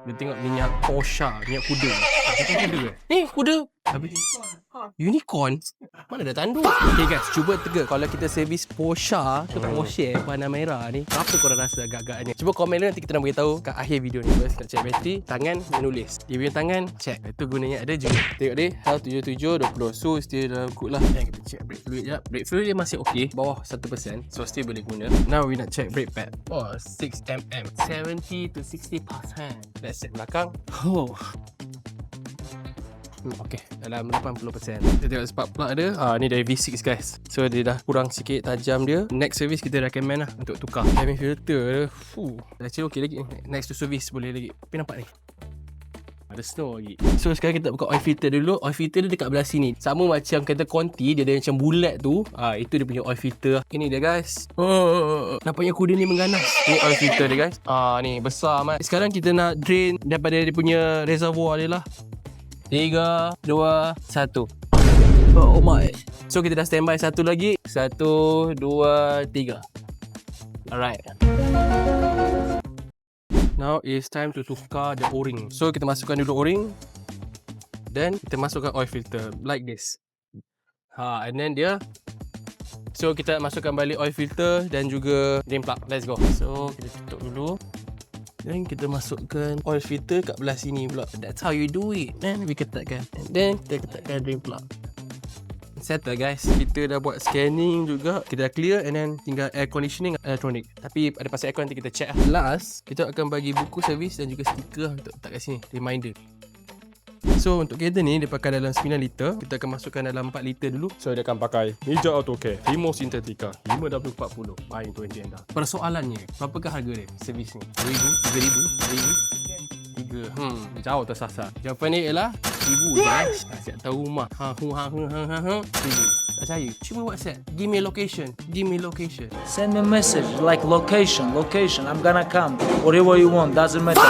Dia tengok minyak Porsche, minyak kuda. Kuda ke? Ni kuda. Habis unicorn? Mana ada tanduk? Okay guys, cuba tega. Kalau kita servis Porsche tu tak Porsche warna merah ni, apa korang rasa agak-agaknya? Cuba komen dulu, nanti kita nak beritahu kat akhir video ni. First, nak check bateri. Tangan, menulis. Dia punya tangan, check. Itu gunanya ada juga. Tengok dia, health 77, 20. So, still dalam good lah. Dan kita check brake fluid sekejap. Brake fluid dia masih okay. Bawah 1%. So, still boleh guna. Now, we nak check brake pad. Oh, 6mm. 70 to 60%. Let's check belakang. Oh. Okay, dalam 80%. Kita tengok spark plug dia. Ni dari V6 guys. So dia dah kurang sikit tajam dia. Next service kita recommend lah untuk tukar cabin filter dia. Actually okay lagi. Next to service boleh lagi. Tapi nampak ni, ada snow lagi. So sekarang kita buka oil filter dulu. Oil filter dia dekat belah sini. Sama macam kata Conti, dia ada macam bulat tu. Itu dia punya oil filter. Ini dia guys. Nampaknya kuda ni mengganas. Ni oil filter dia guys. Ni besar amat. Sekarang kita nak drain daripada dia punya reservoir dia lah. 3, 2, 1. Oh my. So kita dah standby satu lagi. 1, 2, 3. Alright. Now it's time to tukar the O-ring. So kita masukkan dulu O-ring. Then kita masukkan oil filter like this. And then dia. So kita masukkan balik oil filter dan juga drain plug. Let's go. So kita tutup dulu. Dan kita masukkan oil filter kat belah sini pula. That's how you do it, man. We ketatkan. And then kita ketatkan drain plug. Settle guys. Kita dah buat scanning juga. Kita dah clear. And then tinggal air conditioning electronic. Tapi ada pasal aircon nanti kita check lah. Last, kita akan bagi buku servis dan juga stiker untuk letak kat sini. Reminder. So untuk kereta ni dia pakai dalam 9 liter. Kita akan masukkan dalam 4 liter dulu. So dia akan pakai Ninja AutoCare, Himo Sintetica 5W40 main 20 anda. Persoalannya, berapakah harga dia servis ni? 2,000, 3,000, 3,000. Jauh tersasar. Jawapan dia ialah 1,000 guys. Siap tahu rumah. 1,000. Tak percaya, cuba WhatsApp. Give me location. Give me location. Send me a message like location. I'm gonna come. Whatever you want, doesn't matter.